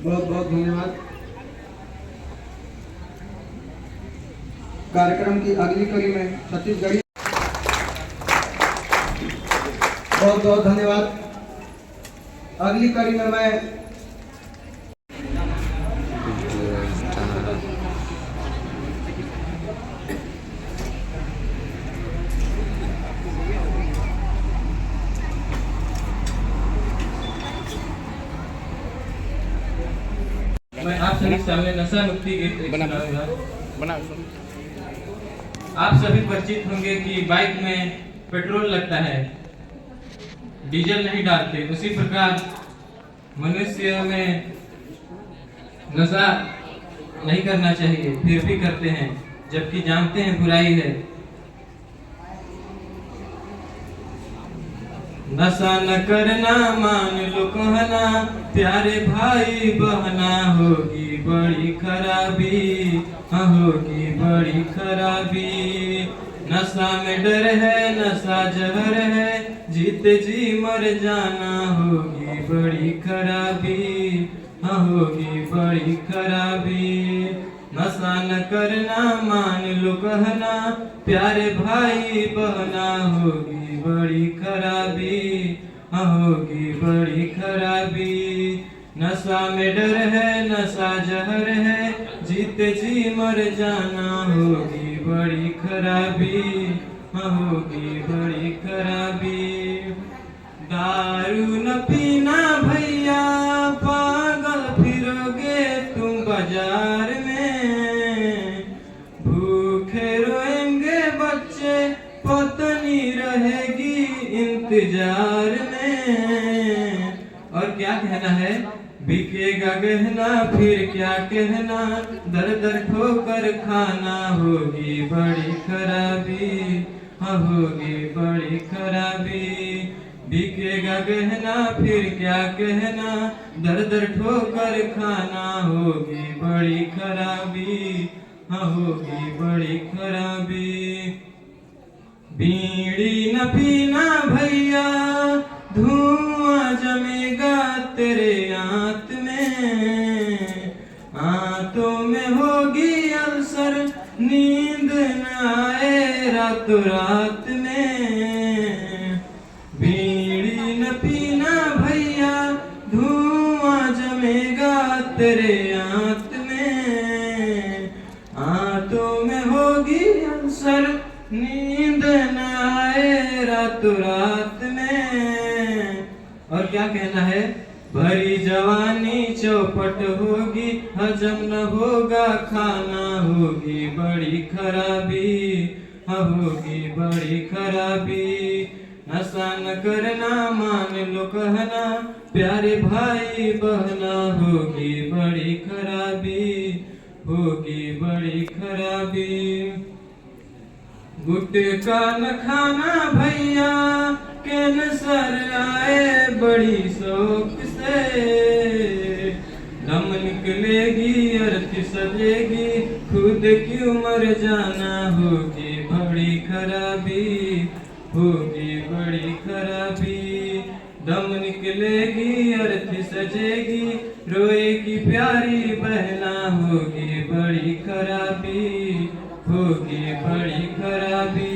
बहुत बहुत धन्यवाद। कार्यक्रम की अगली कड़ी में छत्तीसगढ़ी। बहुत बहुत धन्यवाद। अगली कड़ी में मैं आप सभी के सामने नशा मुक्ति गीत सुनाऊंगा। आप सभी परिचित होंगे कि बाइक में पेट्रोल लगता है, डीजल नहीं डालते। उसी प्रकार मनुष्य में नशा नहीं करना चाहिए, फिर भी करते हैं, जबकि जानते हैं बुराई है। नशा न करना मान लो कहना, प्यारे भाई बहना, होगी बड़ी खराबी, होगी बड़ी खराबी। नशा में डर है, नशा जहर है, जीते जी मर जाना, होगी बड़ी खराबी, होगी बड़ी खराबी। नशा न करना मान लो कहना, प्यारे भाई बहना, होगी बड़ी खराबी, होगी बड़ी खराबी। नशा में डर है, नशा जहर है, जीते जी मर जाना, होगी बड़ी खराबी, होगी बड़ी खराबी। दारू न पीना भैया, पागल फिरोगे तुम बाजार में, भूखे रोएंगे बच्चे, पत्नी रहेगी इंतजार में। और क्या कहना है, बिकेगा गहना फिर क्या कहना, दर दर ठोकर खाना, होगी बड़ी खराबी, होगी बड़ी खराबी। बिकेगा गहना फिर क्या कहना, दर दर ठोकर खाना, होगी बड़ी खराबी, होगी बड़ी खराबी। बीड़ी न पीना भैया, धुआं जमेगा तेरे आंत में, आंतों में होगी अल्सर, नींद न आए रातों रात में। बीड़ी न पीना भैया, धुआं जमेगा तेरे आंत में, आंतों में होगी अल्सर, नींद न आए रातों रात में। और क्या कहना है, भरी जवानी चौपट होगी, हजम न होगा खाना, होगी बड़ी खराबी, होगी बड़ी खराबी। नशा न करना मान लो कहना, प्यारे भाई बहना, होगी बड़ी खराबी, होगी बड़ी खराबी। गुटखा न खाना भैया, कैंसर आए बड़ी शौक से, दम निकलेगी अर्थी सजेगी, खुद क्यों मर जाना, होगी बड़ी खराबी, होगी बड़ी खराबी। दम निकलेगी अर्थी सजेगी, रोएगी प्यारी बहना, होगी बड़ी खराबी, होगी बड़ी खराबी।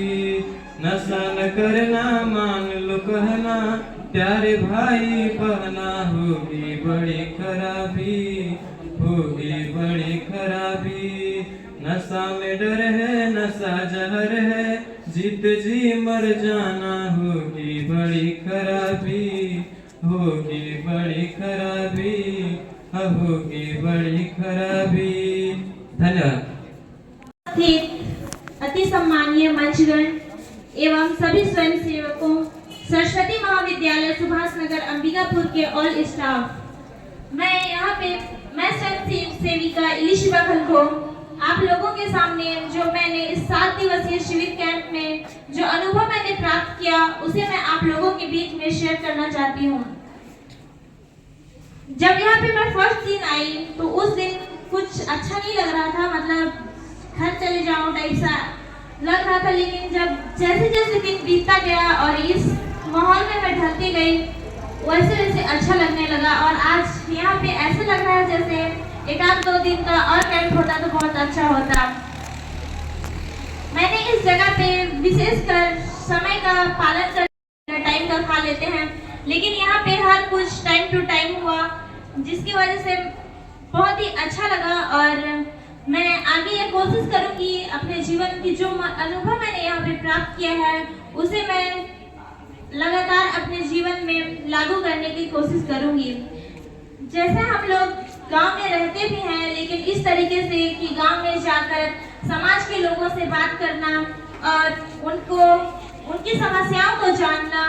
नशा न करना मान लो कहना, प्यारे भाई बहना, होगी बड़ी खराबी, होगी बड़ी खराबी। नशा में डर है, नशा जहर है, जीत जी मर जाना, होगी बड़ी खराबी, होगी बड़ी खराबी, होगी बड़ी खराबी। धन्यवाद। अति सम्मानीय मंचगण एवं सभी स्वयं सेवकों, सरस्वती महाविद्यालय सुभाष नगर अंबिकापुर के ऑल स्टाफ, मैं स्वयं सेविका इलिशिबा खलखो आप लोगों के सामने जो मैंने इस 7 दिवसीय शिविर कैंप में जो अनुभव मैंने प्राप्त किया, उसे मैं आप लोगों के बीच में शेयर करना चाहती हूँ। जब यहाँ पे मैं फर्स्ट दिन आई तो उस दिन कुछ अच्छा नहीं लग रहा था, मतलब घर चले जाऊं टाइप सा लग रहा था। लेकिन जब जैसे जैसे दिन बीतता गया और इस माहौल में मैं ढलती गई वैसे वैसे अच्छा लगने लगा और आज यहाँ पे ऐसे लग रहा है जैसे एक आध 2 दिन का और कैंप होता तो बहुत अच्छा होता। मैंने इस जगह पे विशेषकर समय का पालन कर टाइम का खा लेते हैं, लेकिन यहाँ पे हर कुछ टाइम टू टाइम हुआ, जिसकी वजह से बहुत ही अच्छा लगा। और मैं आगे ये कोशिश करूंगी अपने जीवन की जो अनुभव मैंने यहाँ पे प्राप्त किया है उसे मैं लगातार अपने जीवन में लागू करने की कोशिश करूंगी। जैसे हम लोग गांव में रहते भी हैं, लेकिन इस तरीके से कि गांव में जाकर समाज के लोगों से बात करना और उनकी समस्याओं को जानना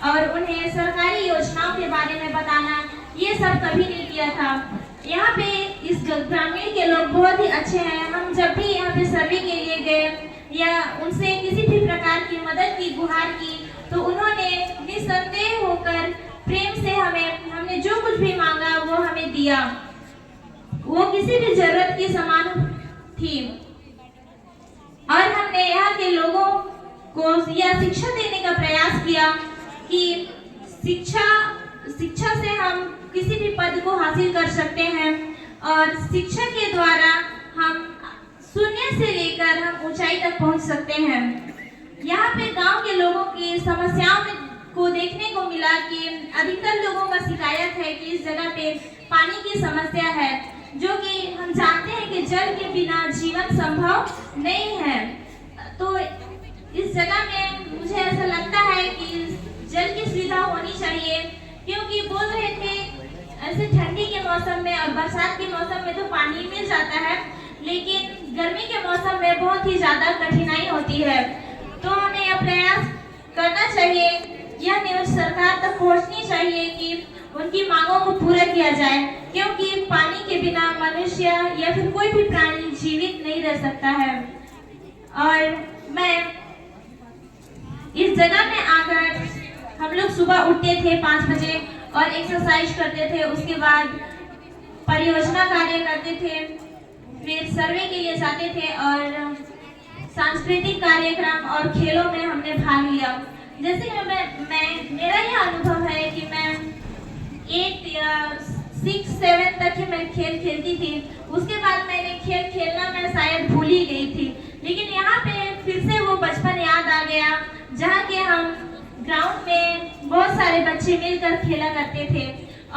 और उन्हें सरकारी योजनाओं के बारे में बताना, ये सब कभी नहीं किया था। यहाँ पे इस ग्रामीण के लोग बहुत ही अच्छे हैं। हम जब भी यहाँ पे सर्वे के लिए गए या उनसे किसी भी प्रकार की मदद की गुहार की तो उन्होंने निसंदेह होकर प्रेम से हमने जो कुछ भी मांगा वो हमें दिया। वो किसी भी जरूरत की समान थी और हमने यहाँ के लोगों को यह शिक्षा देने का प्रयास किया कि शिक्षा से हम किसी भी पद को हासिल कर सकते हैं और शिक्षा के द्वारा हम शून्य से लेकर हम ऊंचाई तक पहुंच सकते हैं। यहाँ पे गांव के लोगों की समस्याओं को देखने को मिला कि अधिकतर लोगों का शिकायत है कि इस जगह पे पानी की समस्या है, जो कि हम जानते हैं कि जल के बिना जीवन संभव नहीं है। तो इस जगह में मुझे ऐसा लगता है कि जल की सुविधा होनी चाहिए, क्योंकि बोल रहे थे ऐसे ठंडी के मौसम में और बरसात के मौसम में तो पानी मिल जाता है, लेकिन गर्मी के मौसम में बहुत ही ज्यादा कठिनाई होती है। तो हमें यह प्रयास करना चाहिए, यह न्यूज़ सरकार तक पहुंचनी चाहिए कि उनकी मांगों को पूरा किया जाए, क्योंकि पानी के बिना मनुष्य या फिर कोई भी प्राणी जीवित नहीं रह सकता है। और मैं इस जगह में आकर हम लोग सुबह उठते थे 5 बजे और एक्सरसाइज करते थे, उसके बाद परियोजना कार्य करते थे, फिर सर्वे के लिए जाते थे और सांस्कृतिक कार्यक्रम और खेलों में हमने भाग लिया। जैसे कि मेरा यह अनुभव है कि मैं 8 या 6, 7 तक ही मैं खेल खेलती थी। उसके बाद मैंने खेल खेलना मैं शायद भूल ही गई थी, लेकिन यहाँ पे फिर से वो बचपन याद आ गया, जहाँ के हम ग्राउंड में बहुत सारे बच्चे मिलकर खेला करते थे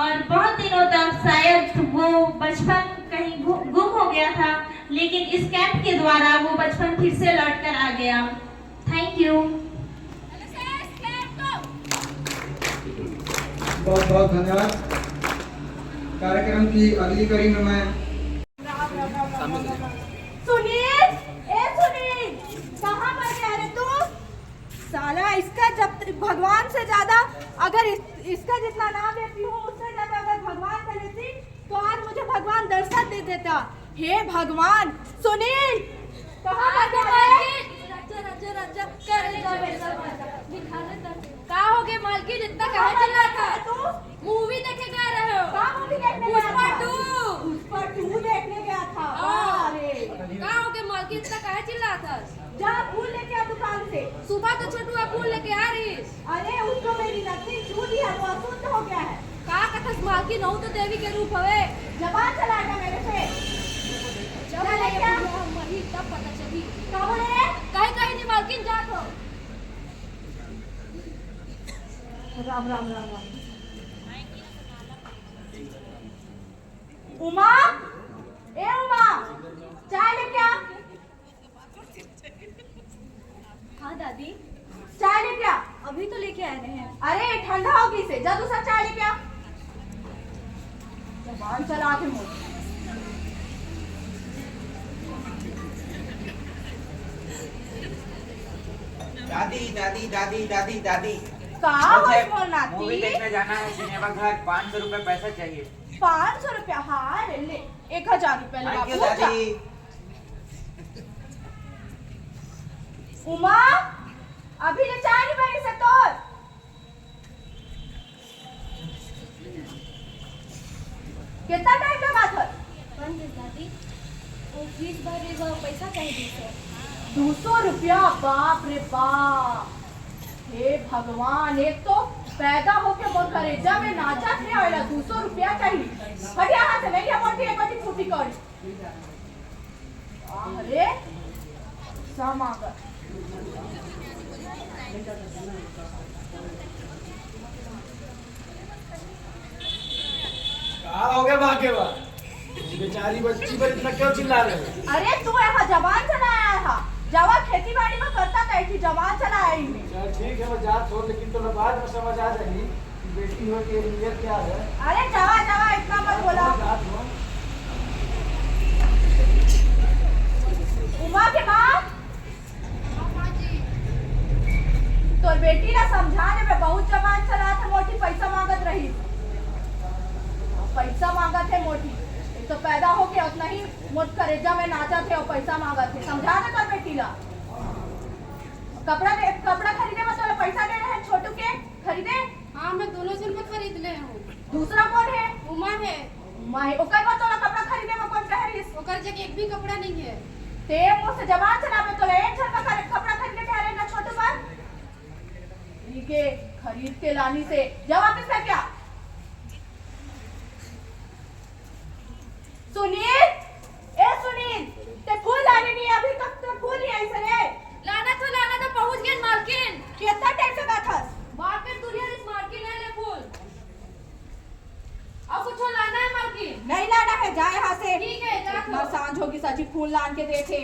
और बहुत दिनों तक शायद वो बचपन कहीं गुम हो गया था, लेकिन इस कैंप के द्वारा वो बचपन फिर से लौट कर आ गया। Thank you. बहुत बहुत धन्यवाद। कार्यक्रम की अगली कड़ी में मैं सुनील, सुनील, कहाँ पर गया रे तू? साला इसका जब भगवान से ज्यादा अगर इसका जितना नाम लेती हूँ उससे ज्यादा अगर भगवान का लेती तो आज मुझे भगवान दर्शन दे देता। हे भगवान, सुनील कहाँ पर गया रे? का हो गए मालकिन, इतना कहाँ चल रहा था? तू मूवी देखे जा रहे हो? कहाँ मूवी देखने गया था? पुष्पा 2 देखने गया था। अरे का हो गए मालकिन, इतना कहाँ चिल्ला था? जा फूल लेके आ दुकान से। सुबह तो छोटू फूल लेके आ रही। अरे उसको मेरी नकली छू दिया, वो अशुद्ध हो गया है। का कथस मालकिन, हो तो देवी के रूप हवे। जबान चलाएगा मेरे से। जब चले क्या? मरी तब पता चली। क्या बोले? कहीं नहीं मालकिन, जा तो। राम राम राम राम। उमा, उमा, चाय लेके आ। हाँ दादी, चाय लेके आ। अभी तो लेके आ रहे हैं। अरे ठंडा होगी से, जा दूसरा चाय लेके आ। जबान चला के मुंह। दादी दादी दादी दादी दादी कहाँ मुझे हो नाती? मूवी देखने जाना है सिनेमा घर। 500 रुपए पैसा चाहिए। 500 रुपया? हाँ ले 1000 रुपया लगा। थैंक यू पूछा। दादी। उमा, अभी ले चाय नहीं बनी से तो। कितना टाइम लगा था? दादी, वो फीस भरेगा, पैसा चाहिए 200 रुपया? बाप रे बाप। हे भगवान, एक तो पैदा होके मोर करेजा में नाचा थे वाला 200 रुपया चाहिए। हट यहाँ से, नहीं है मोटी एक बड़ी फूटी कौड़ी। अरे समागर कहाँ हो गए भागे बा? बेचारी बच्ची पर इतना क्यों चिल्ला रहे हो? अरे तू यहाँ जवान चलाया था, जवा खेती बाड़ी में करता था, थी जवान चलाया ही नहीं। चल ठीक है, मैं जात हो, लेकिन तुम्हें बाद में समझ आ जाएगी कि बेटी हो की नीयत क्या है। अरे जवा जवा इतना मत बोला। जात हो। उमा के माँ तो बेटी ना समझाने में बहुत जवान चला था, मोटी पैसा मांगत रही, पैसा मांगत है मोटी। एक तो पैदा होके उतना ही मोट करेजा में नाचा थे और पैसा मांगत थे। समझा ना कर बेटी ला। कपड़ा खरीदे में तो पैसा दे रहे हैं छोटू के खरीदे। हाँ मैं दोनों से में खरीद ले हूँ। दूसरा कौन है? उमा है। माही ओकर में तो कपड़ा खरीदे में कौन कह रही? ओकर जगह एक भी कपड़ा नहीं है। ते मुझसे जवान चलावे तो एक छड़ का कपड़ा खरीदे कह रहे ना छोटू पर। के खरीद के लानी से जवाब इसका क्या? सुनील, ए सुनील, ते फूल लाने नहीं अभी तक ते फूल नहीं आई सरे। लाना तो पहुंच गए मालकिन। कितना टाइम से बैठा? मार्केट दुनिया इस मार्केट है ले फूल। अब कुछ लाना है मालकिन? नहीं लाना है, जा यहाँ से। ठीक है जा। ना सांझ होगी सची फूल लान के देखे।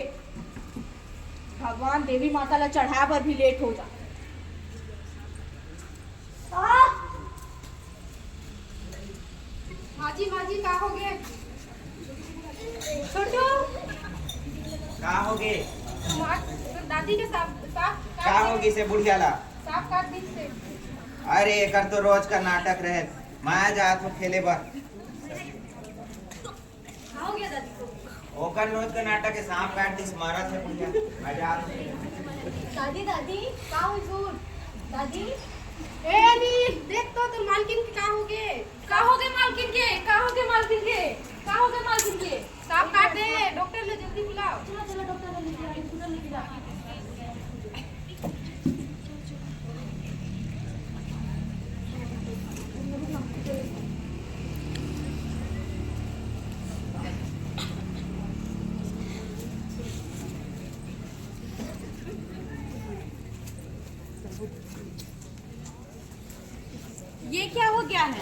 भगवान देवी माता ला चढ़ाया पर भी लेट हो जा। माजी का हो गए? छोटू कहाँ होगे? दादी के साफ कहाँ होगी से बुढ़िया ला? साफ काट दी से। अरे कर तो रोज का नाटक रहे, माया जात हो खेले बर। हाँ हो गया दादी को। ओकर रोज का नाटक है, सांप काट दिस मारा थे बुढ़िया। आजाद दादी का हुई सुन दादी। ए अनिल देख तो तुम मालकिन के का हो गए मालकिन के सांप काट दे। डॉक्टर ले जल्दी बुलाओ। चलो डॉक्टर ले जा। ये क्या हो गया है?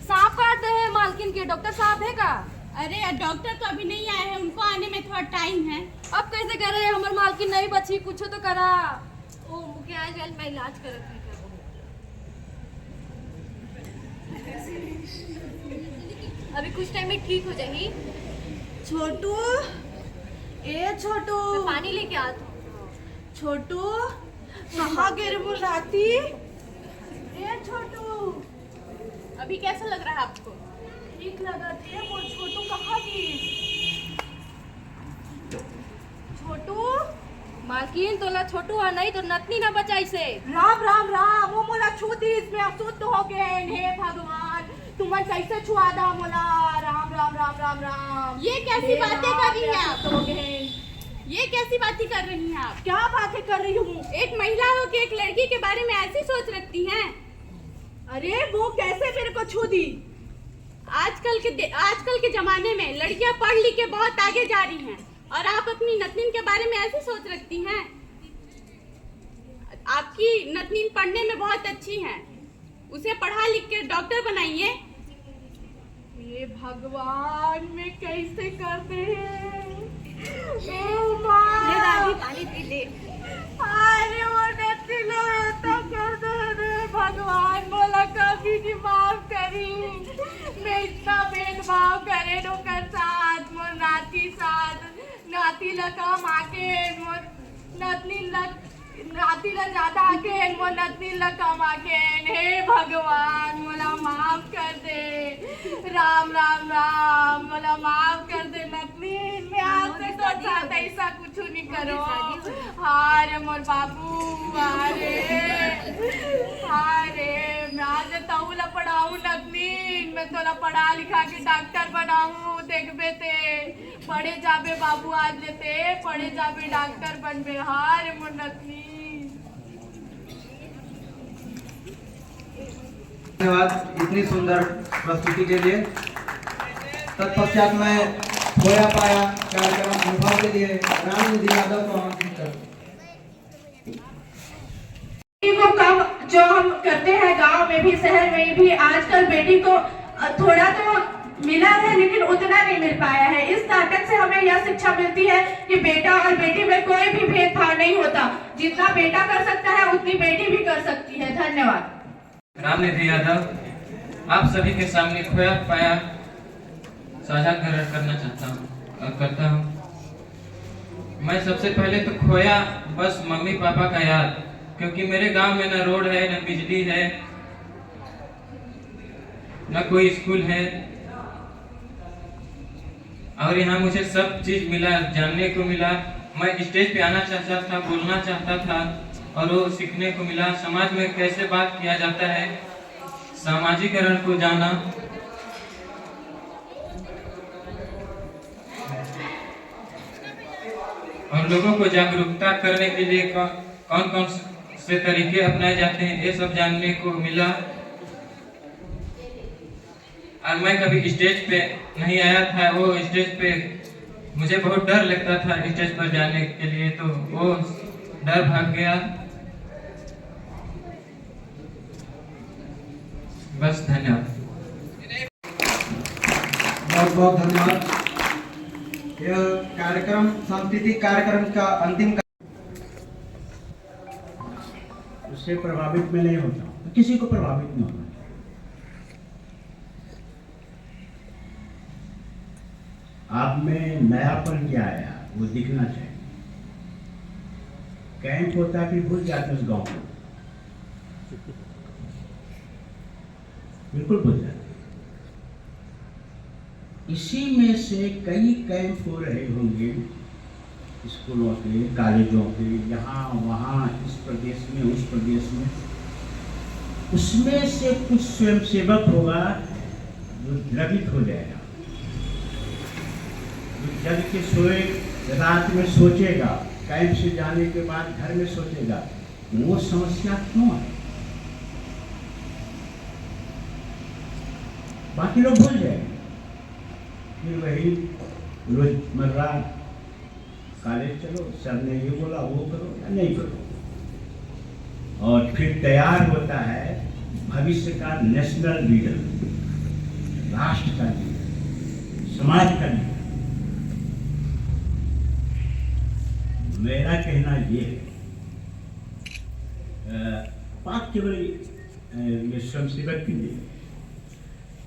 सांप काट रहे हैं मालकिन के। डॉक्टर साहब है का? अरे डॉक्टर तो अभी नहीं आए हैं, उनको आने में थोड़ा टाइम है। अब कैसे करे? हमारे मालकिन नहीं बची, कुछ तो करा। ओ मुझे आज मैं इलाज करत है। अभी कुछ टाइम में ठीक हो जाएगी। छोटू, ए छोटू, मैं पानी लेके आता हूँ। छोटू कहाँ गिर राती? ए छोटू, अभी कैसा लग रहा है आपको? ठीक लगा थे। वो छोटू कहाँ गिर? छोटू मालकिन तोला छोटू है नहीं तो नतनी ना बचाई से। राम राम राम, वो मोला छू दी, इसमें अशुद्ध हो गए। हे भगवान, तुमन कैसे छुआ दा मोला? राम राम राम राम राम। ये कैसी बातें कर रही हैं आप? हो गए। ये कैसी बातें कर रही हैं आप? क्या बातें कर रही हूँ? एक महिला हो के एक लड़की के बारे में ऐसी सोच रखती हैं? अरे वो कैसे मेरे को छू दी? आजकल के जमाने में लड़कियां पढ़ लिख के बहुत आगे जा रही हैं और आप अपनी नतनीन के बारे में ऐसी सोच रखती हैं? आपकी नतनीन पढ़ने में बहुत अच्छी हैं, उसे पढ़ा लिख के डॉक्टर बनाइए। ये भगवान में कैसे करते हैं? दादी पानी पी ले। अरे वो नतिलो ऐसा कर दे रे भगवान, बोला कभी की माफ करी। मैं इतना भेदभाव करे नौकर साथ, मोर नाती लगा माके, मोर नाती ला ज्यादा आके, मोर नतनी ला कम आके। हे भगवान मोला माफ कर दे। राम राम राम, मोला माफ कर दे नतनी। मैं आज से तो साथ ऐसा कुछ नहीं करो। हारे मोर बाबू, हारे मैं आज तौला पढ़ाऊं नतनी। मैं तोला पढ़ा लिखा के डॉक्टर बनाऊं, देखबे ते पढ़े जाबे बाबू, आज लेते पढ़े जाबे डॉक्टर बनबे। हारे मोर नतनी। धन्यवाद इतनी सुंदर प्रस्तुति के लिए। तत्पश्चात मैं खोया पाया कार्यक्रम अनुभव के लिए रामनिधि यादव को आमंत्रित करता को कम जो हम करते हैं गांव में भी शहर में भी, आजकल बेटी को थोड़ा तो मिला है लेकिन उतना नहीं मिल पाया है। इस नाटक से हमें यह शिक्षा मिलती है कि बेटा और बेटी में कोई भी भेदभाव नहीं होता, जितना बेटा कर सकता है उतनी बेटी भी कर सकती है। धन्यवाद। रामनिधि यादव, आप सभी के सामने खोया पाया साझा करना करता हूँ। मैं सबसे पहले तो खोया बस मम्मी पापा का याद, क्योंकि मेरे गांव में न रोड है, न बिजली है, न कोई स्कूल है, और यहाँ मुझे सब चीज मिला, जानने को मिला। मैं स्टेज पे आना चाहता था, बोलना चाहता था, और वो सीखने को मिला। समाज में कैसे बात किया जाता है, सामाजिकरण को जाना। और लोगों को जागरूकता करने के लिए कौन कौन से तरीके अपनाए जाते हैं, ये सब जानने को मिला। और मैं कभी स्टेज पे नहीं आया था, वो स्टेज पे मुझे बहुत डर लगता था स्टेज पर जाने के लिए, तो वो डर भाग गया। बस धन्यवाद। बहुत बहुत धन्यवाद। यह कार्यक्रम सांस्कृतिक कार्यक्रम का अंतिम उससे प्रभावित मैं नहीं होता, किसी को प्रभावित नहीं होना। आप में नयापन क्या आया वो दिखना चाहिए। कैंप होता कि भूल जाते उस गांव में, बिल्कुल भूल जाते। इसी में से कई कैंप हो रहे होंगे स्कूलों के, कॉलेजों के, यहाँ वहाँ, इस प्रदेश में, उस प्रदेश में। उसमें से कुछ स्वयंसेवक होगा जो द्रवित हो जाएगा, जग के सोए रात में सोचेगा, कैंप से जाने के बाद घर में सोचेगा वो समस्या क्यों है। बाकी लोग भूल जाएंगे, फिर वही रोजमर्रा कॉलेज चलो, सर ने ये बोला वो करो या नहीं करो, और फिर तैयार होता है भविष्य का नेशनल लीडर, राष्ट्र का लीडर, समाज का लीडर। मेरा कहना ये है, बात केवल ये स्वयंसेवक के लिए,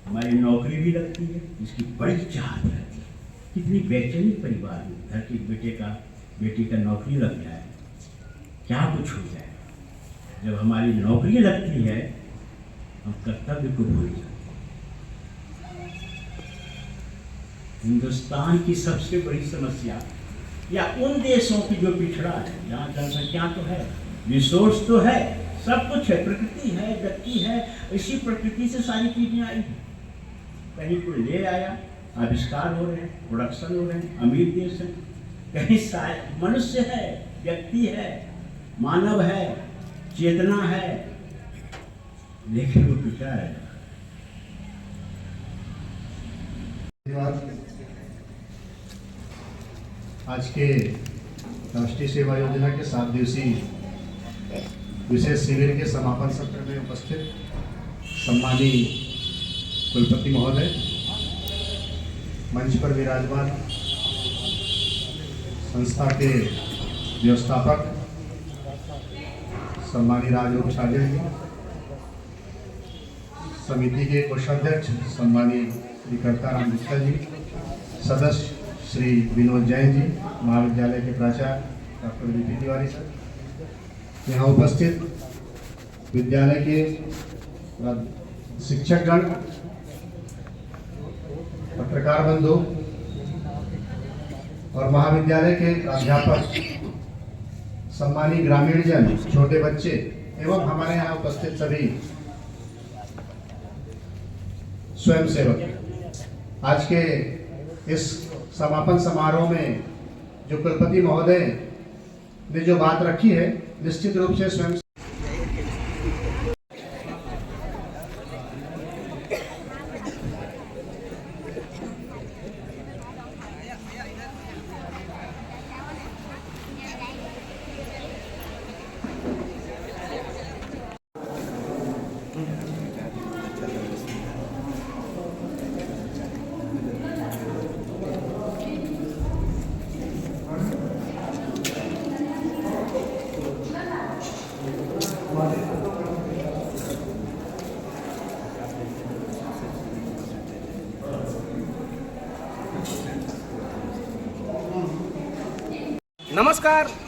हमारी नौकरी भी लगती है, इसकी बड़ी चाहत रहती है। कितनी बेचैनी परिवार में घर के बेटी का नौकरी लग जाए, क्या कुछ हो जाए। जब हमारी नौकरी लगती है हम कर्तव्य को भूल जाते। हिंदुस्तान की सबसे बड़ी समस्या, या उन देशों की जो पिछड़ा है, जहाँ जनसंख्या तो है, रिसोर्स तो है, सब कुछ है, प्रकृति है, व्यक्ति है, इसी प्रकृति से सारी चीजें आई हैं। कहीं कोई ले आया, आविष्कार हो रहे हैं, प्रोडक्शन हो रहे हैं, अमीर देश है, कहीं मनुष्य है, व्यक्ति है, मानव है, चेतना है, लेकिन वो पिछड़ा है। आज के राष्ट्रीय सेवा योजना के 7 दिवसीय विशेष शिविर के समापन सत्र में उपस्थित सम्मानीय कुलपति महोदय, मंच पर विराजमान संस्था के व्यवस्थापक सम्मानीय राजरूप सागर जी, समिति के कोषाध्यक्ष सम्मानीय श्री कर्ताराम गुप्ता जी, सदस्य श्री विनोद जैन जी, महाविद्यालय के प्राचार्य डॉक्टर वीपी तिवारी सर, यहाँ उपस्थित विद्यालय के शिक्षकगण, पत्रकार बंधु और महाविद्यालय के अध्यापक, सम्मानीय ग्रामीण जन, छोटे बच्चे एवं हमारे यहाँ उपस्थित सभी स्वयंसेवक। आज के इस समापन समारोह में जो कुलपति महोदय ने जो बात रखी है, निश्चित रूप से स्वयं नमस्कार।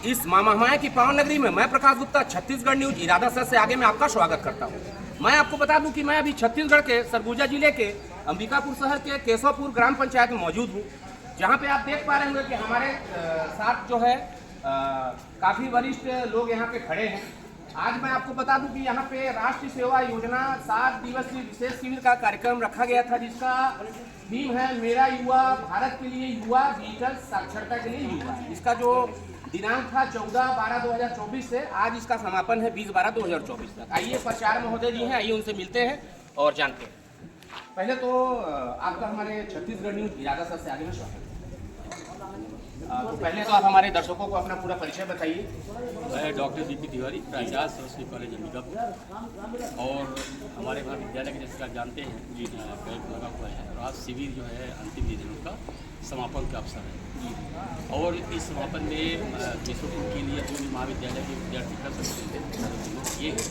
इस महामाया की पावन नगरी में मैं प्रकाश गुप्ता छत्तीसगढ़ न्यूज इरादा सर से आगे में आपका स्वागत करता हूं। मैं आपको बता दूं कि मैं अभी छत्तीसगढ़ के सरगुजा जिले के अंबिकापुर शहर के केशवपुर ग्राम पंचायत में मौजूद हूं, जहां पे आप देख पा रहे होंगे कि हमारे साथ जो है काफ़ी वरिष्ठ लोग यहाँ पे खड़े हैं। आज मैं आपको बता दूं कि यहाँ पे राष्ट्रीय सेवा योजना 7 दिवसीय विशेष शिविर का कार्यक्रम रखा गया था, जिसका थीम है मेरा युवा भारत के लिए युवा डिजिटल साक्षरता के लिए युवा। इसका जो दिनांक था 14/12/2024 से आज इसका समापन है 20/12/2024 तक। आइए प्रचार महोदय जी हैं, आइए उनसे मिलते हैं और जानते हैं। पहले तो आपका हमारे छत्तीसगढ़ न्यूज इरादा सर से आगे में स्वागत है। तो पहले तो आप हमारे दर्शकों को अपना पूरा परिचय बताइए। मैं डॉक्टर बीपी तिवारी, प्राचार्य सरस्वती कॉलेज अंबिकापुर, और हमारे महाविद्यालय के जैसे आप जानते हैं जी कैंप लगा हुआ है और आज शिविर जो है अंतिम दिनों का समापन का अवसर है। और इस समापन में विश्वपुर के लिए जो भी महाविद्यालय के विद्यार्थी कर सकते हैं ये है,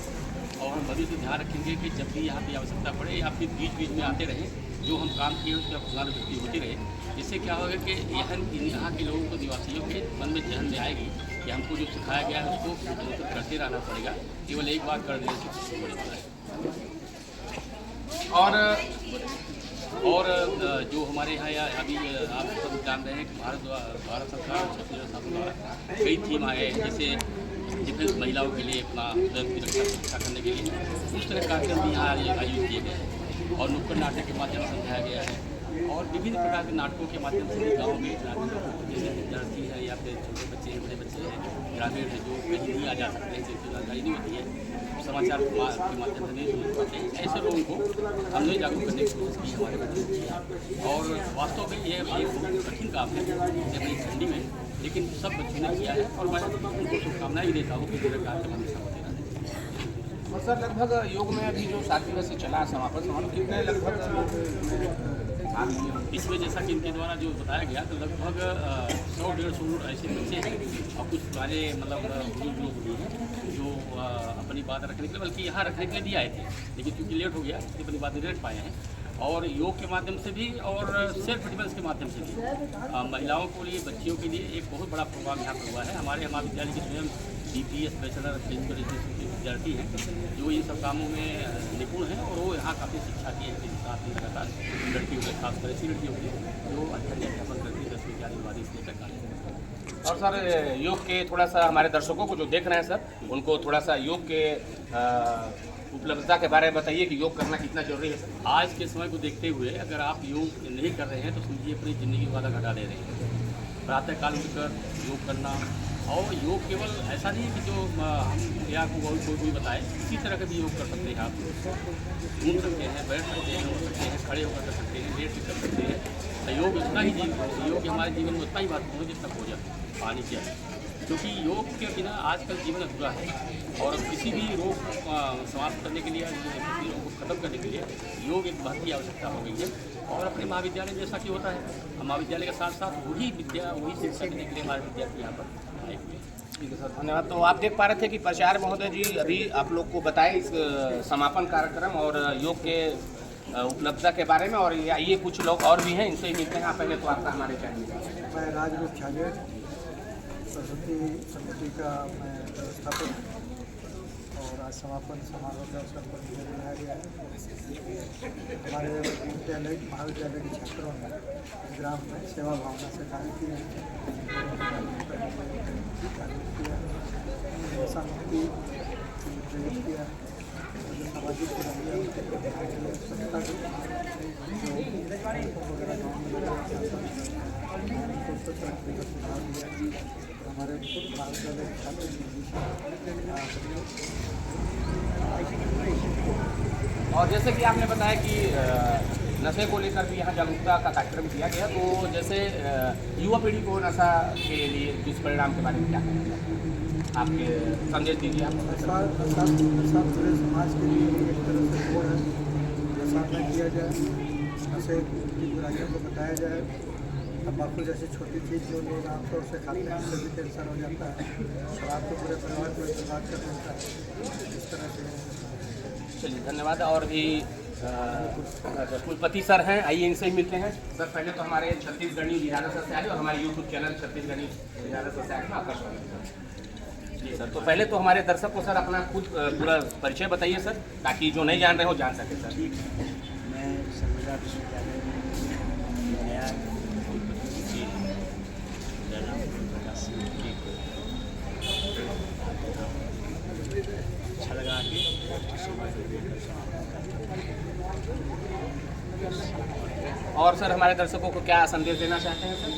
और हम भविष्य ध्यान रखेंगे कि जब भी यहाँ की आवश्यकता पड़े या फिर बीच बीच में आते रहें, जो हम काम किए उसकी पुनरावृत्ति होती रहे। इससे क्या होगा कि यहाँ के लोगों को, निवासियों के मन में जहन में आएगी कि हमको जो सिखाया गया है उसको करते रहना पड़ेगा, केवल एक बार कर देने से कुछ होने वाला है। और जो हमारे यहाँ अभी आप सब जान रहे हैं कि भारत सरकार छत्तीसगढ़ शासन द्वारा कई थीम आए हैं, जैसे डिफेंस महिलाओं के लिए अपना स्वयं की रक्षा करने के लिए उस तरह कार्यक्रम भी यहाँ आयोजित किए गए हैं, और नुक्कड़ नाटक के माध्यम से समझाया गया है, और विभिन्न प्रकार के नाटकों के माध्यम से गाँव में ग्रामीण लोगों जैसे विद्यार्थी है या फिर छोटे बच्चे हैं, बड़े बच्चे हैं, ग्रामीण हैं जो कहीं नहीं आ जा सकते हैं, जिनकी जानकारी नहीं होती है, समाचार के माध्यम से नहीं सुन पाते हैं, ऐसे लोगों को हमने जागरूक करने की कोशिश की हमारे बच्चों की। और वास्तव में ये एक बहुत कठिन काम है अपनी ठंडी में, लेकिन सब बच्चों ने किया है, और मैं उनको शुभकामनाएं भी देता हूँ कि मेरे कार्यक्रम हमेशा होते रहें। और सर लगभग योग में अभी जो 7 दिवसीय चला समापन कितने लगभग इसमें जैसा कि इनके द्वारा जो बताया गया तो लगभग 100-150 ऐसे बच्चे हैं, और कुछ पुराने मतलब बुजुर्ग लोग भी हैं जो अपनी बात रखने के लिए, बल्कि यहाँ रखने के लिए भी आए थे, लेकिन क्योंकि लेट हो गया इसलिए अपनी बात नहीं रख पाए हैं। और योग के माध्यम से भी और सेल्फ डिफेंस के माध्यम से भी महिलाओं के लिए, बच्चियों के लिए एक बहुत बड़ा प्रोग्राम यहाँ पर हुआ है। हमारे महाविद्यालय के स्वयं DPS बैचलर फिजिकल एजुकेशन के विद्यार्थी हैं जो इन सब कामों में निपुण हैं, और वो यहाँ काफ़ी शिक्षा की है। साथ में लगातार लड़कियों के खासकर ऐसी लड़कियों की जो अध्यापन करती है 10वीं 11वीं 12वीं से लेकर कॉलेज। और सर योग के थोड़ा सा हमारे दर्शकों को जो देख रहे हैं सर, उनको थोड़ा सा योग के उपलब्धता के बारे में बताइए कि योग करना कितना जरूरी है सर। आज के समय को देखते हुए अगर आप योग नहीं कर रहे हैं तो समझिए अपनी ज़िंदगी को आधा घटा दे रहे हैं। प्रातःकाल उठकर योग करना, और योग केवल ऐसा नहीं है कि जो हम या कोई बताए, इसी तरह का भी योग कर सकते हैं। आप घूम सकते हैं, बैठ सकते हैं, उठ सकते हैं, खड़े होकर कर सकते हैं, लेट कर सकते हैं। योग इतना ही योग हमारे जीवन में उतना ही महत्वपूर्ण है जितना भोजन पानी चाहिए, क्योंकि योग के बिना आजकल जीवन अधूरा है। और किसी भी रोग समाप्त करने के लिए, किसी रोग को खत्म करने के लिए योग एक बहुत ही आवश्यकता हो गई है। और अपने महाविद्यालय में जैसा कि होता है, महाविद्यालय के साथ साथ वही विद्या, वही शिक्षा देने के लिए हमारे विद्यार्थी यहाँ पर आए हुए हैं। ठीक है सर, धन्यवाद। तो आप देख पा रहे थे कि प्राचार्य महोदय जी अभी आप लोग को बताए इस समापन कार्यक्रम और योग के उपलब्धता के बारे में, और ये कुछ लोग और भी हैं, इनसे मिलते हैं। पहले तो आपका हमारे चैनल। मैं राजरूप छाजेड़, सरस्वती समिति का मैं व्यवस्थापक हूँ, और आज समापन समारोह के अवसर पर मुझे बुलाया गया है। हमारे विद्यालय महाविद्यालय के छात्रों ने इस ग्राम में सेवा भावना से कार्य किया, ऐसा मुक्ति प्रेरित किया, जो सामाजिक बुराइयाँ स्वच्छता की जो वगैरह गाँव में सुधार दिया। हमारे महाविद्यालय के छात्र और जैसे कि आपने बताया कि नशे को लेकर भी यहाँ जागरूकता का कार्यक्रम किया गया, तो जैसे युवा पीढ़ी को नशा के लिए दुष्परिणाम के बारे में क्या कहना चाहते हैं? आपके संदेश दीजिए। आप नशा पूरे समाज के लिए एक तरह से घोर है। नशा न किया जाए, नशे की बुराइयों को बताया जाए, तम्बाकू जैसी छोटी चीज़ जो लोग आमतौर से खाते हैं उससे भी कैंसर हो जाता है। शराब तो पूरे परिवार को बर्बाद कर देता है। इस तरह से चलिए धन्यवाद। और भी कुलपति सर हैं, आइए इनसे ही मिलते हैं। सर पहले तो हमारे छत्तीसगढ़ न्यूज इरादा सर से आए और हमारे यूट्यूब चैनल छत्तीसगढ़ न्यूज इरादा सर से आए, आपका स्वागत है। जी सर, तो पहले तो हमारे दर्शक को सर अपना खुद पूरा परिचय बताइए सर, ताकि जो नहीं जान रहे हो जान सके सर। ठीक है, मैं संविदा विश्वविद्यालय में नया कुलपति मेरा नाम प्रकाश सिंह अच्छा लगा कि और सर हमारे दर्शकों को क्या संदेश देना चाहते हैं सर,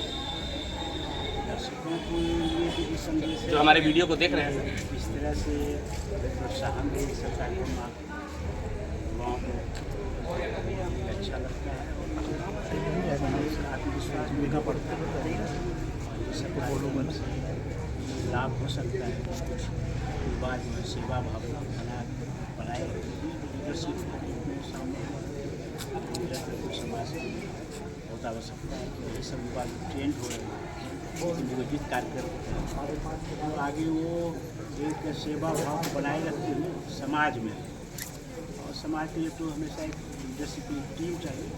दर्शकों को ये भी संदेश है जो हमारे वीडियो को देख रहे हैं सर? इस तरह से प्रोत्साहन दे सरकारी युवाओं को अच्छा लगता है, आत्मविश्वास देना पड़ता है, सबको लाभ हो सकता है। युवा जो है सेवा भावना बनाए लीडरशिप सामने समाज में बहुत आवश्यकता है कि ये सब युवा ट्रेंड हो रहे हैं, नियोजित कार्यक्रम और आगे वो एक सेवा भाव बनाए रखते हुए समाज में, और समाज के लिए तो हमेशा एक लीडरशिप की टीम चाहिए।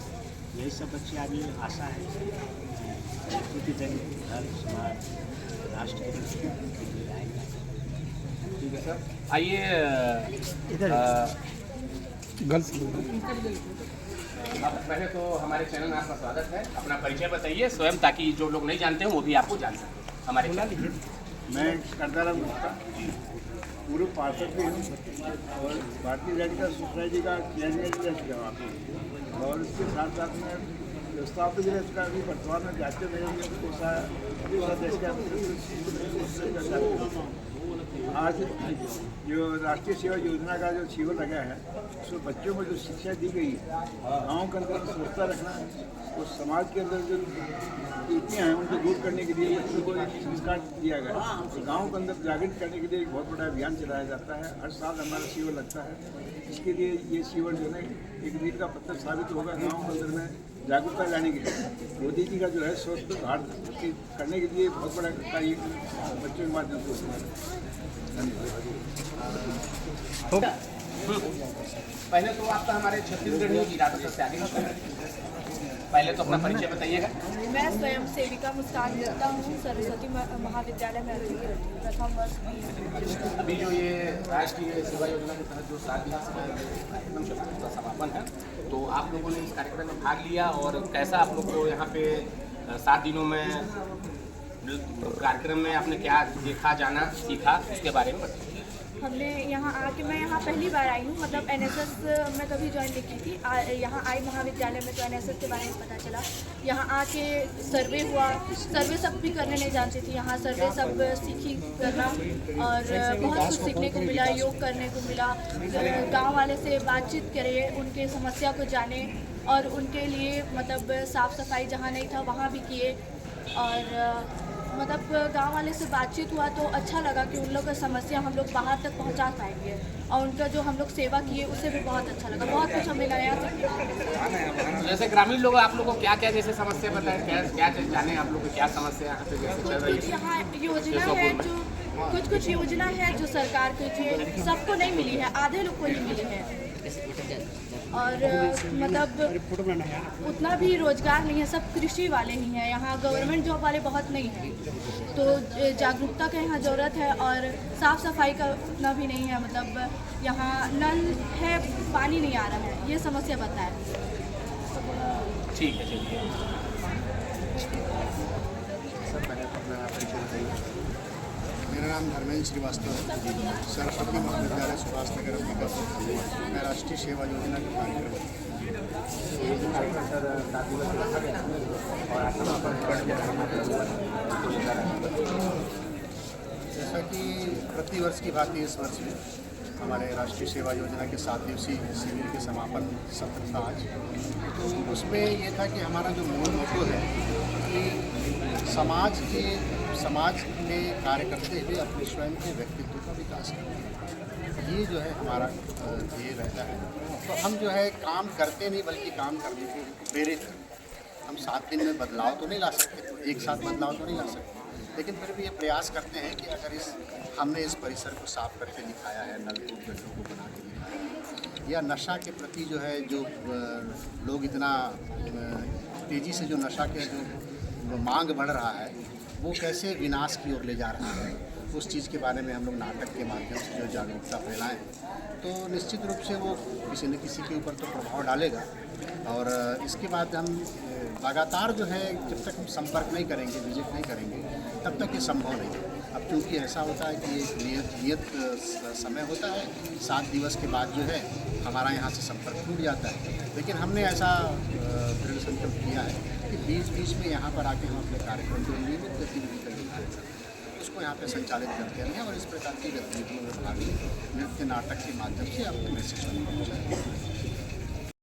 यही सब बच्चे आगे आशा है घर समाज राष्ट्र ठीक है सर। आइए पहले तो हमारे चैनल में आपका स्वागत है, अपना परिचय बताइए स्वयं, ताकि जो लोग नहीं जानते हो वो भी आपको जान सकें हमारे चैनल। मैं करदाराम गुप्ता पूर्व पार्षद भी हूँ और भारतीय रेडक्रॉस सोसाइटी का चेयरमैन भी रह चुका हूँ, और इसके साथ साथ में व्यवस्थापक दिवस का भी वर्तमान में जाते हुए आज जो राष्ट्रीय सेवा योजना का जो शिविर लगा है उसमें बच्चों को जो शिक्षा दी गई है, गाँव के अंदर स्वच्छता रखना और समाज के अंदर जो कुरीतियाँ हैं उनको दूर करने के लिए बच्चों को एक संस्कार दिया गया है। तो गाँव के अंदर जागृत करने के लिए एक बहुत बड़ा अभियान चलाया जाता है, हर साल हमारा शिविर लगता है। इसके लिए ये शिविर जो है एक मील का पत्थर साबित होगा गाँव के अंदर में जागरूकता लाने के लिए। मोदी जी का जो है स्वच्छ भारत करने के लिए बहुत बड़ा कार्य बच्चों के माध्यम से होता है। पहले तो आपका हमारे छत्तीसगढ़ न्यूज इरादा से आगे पहले तो अपना परिचय बताइएगा। मैं स्वयं सेविका मुस्कान गुप्ता हूँ, सरस्वती महाविद्यालय में प्रथम वर्ष। अभी जो ये राष्ट्रीय सेवा योजना के तहत जो 7 दिवसीय कार्यक्रम चल रहा है उसका समापन है, तो आप लोगों ने इस कार्यक्रम में भाग लिया और कैसा आप लोग को यहाँ पे 7 दिनों में कार्यक्रम में आपने क्या देखा जाना सीखा उसके बारे में बताइए। हमने यहाँ आके, मैं यहाँ पहली बार आई हूँ, मतलब एनएसएस में कभी ज्वाइन नहीं की थी। यहाँ आई महाविद्यालय में तो एनएसएस के बारे में पता चला। यहाँ आके सर्वे हुआ, सर्वे सब भी करने नहीं जानती थी, यहाँ सर्वे सब सीखी करना और बहुत कुछ सीखने को मिला, योग करने को मिला। गाँव वाले से बातचीत करे, उनके समस्या को जाने और उनके लिए मतलब साफ़ सफाई जहाँ नहीं था वहाँ भी किए, और मतलब गांव वाले से बातचीत हुआ तो अच्छा लगा कि उन लोग का समस्या हम लोग बाहर तक पहुंचा पाएंगे, और उनका जो हम लोग सेवा किए उससे भी बहुत अच्छा लगा। बहुत कुछ हमें नया सीखने। जैसे ग्रामीण लोग आप लोगों को क्या क्या जैसे समस्या बताएं, क्या जाने आप लोग को क्या समस्या यहाँ पे जैसे चल रही है? कुछ यहाँ योजना है जो कुछ योजना है जो सरकार की जो सबको नहीं मिली है, आधे लोग को ही मिली है, और मतलब उतना भी रोजगार नहीं है, सब कृषि वाले ही हैं। यहाँ गवर्नमेंट जॉब वाले बहुत नहीं हैं, तो जागरूकता का यहाँ ज़रूरत है, और साफ़ सफाई का उतना भी नहीं है, मतलब यहाँ नल है पानी नहीं आ रहा है, ये समस्या बताए। ठीक है, चलिए सर पहले अपना परिचय बताइए। मेरा नाम धर्मेंद्र श्रीवास्तव है, सरस्वती महाविद्यालय सुभाष नगर अंबिकापुर। मैं राष्ट्रीय सेवा योजना के कार्यक्रम जैसा कि प्रतिवर्ष की भांति इस वर्ष में हमारे राष्ट्रीय सेवा योजना के 7 दिवसीय शिविर के समापन सत्र था आज। तो उसमें ये था कि हमारा जो मूल मोटो है कि समाज में कार्य करते हुए अपने स्वयं के व्यक्तित्व का विकास करना, ये जो है हमारा ध्येय रहता है। तो हम जो है काम करते नहीं बल्कि काम करने को प्रेरित हैं। हम 7 दिन में बदलाव तो नहीं ला सकते, तो एक साथ बदलाव तो नहीं ला सकते, लेकिन फिर भी ये प्रयास करते हैं कि अगर हमने इस परिसर को साफ करके दिखाया है, नलकूप गड्ढों को बना के दिखाया है, या नशा के प्रति जो है जो लोग इतना तेज़ी से जो नशा के जो मांग बढ़ रहा है वो कैसे विनाश की ओर ले जा रहा है, उस चीज़ के बारे में हम लोग नाटक के माध्यम से जो जागरूकता फैलाएं तो निश्चित रूप से वो किसी न किसी के ऊपर तो प्रभाव डालेगा। और इसके बाद हम लगातार जो है जब तक हम संपर्क नहीं करेंगे, विजिट नहीं करेंगे, तब तक ये संभव नहीं है। अब क्योंकि ऐसा होता है कि एक नियत समय होता है, 7 दिवस के बाद जो है हमारा यहाँ से संपर्क टूट जाता है, लेकिन हमने ऐसा दृढ़ संकल्प किया है कि बीच बीच में यहाँ पर आके हम अपने कार्यक्रम जो नियमित गतिविधि करते हैं उसको यहाँ पे संचालित करते हैं और इस प्रकार की गतिविधियों में भाग नृत्य नाटक के माध्यम से अपने मैसेज को पहुँचाएं।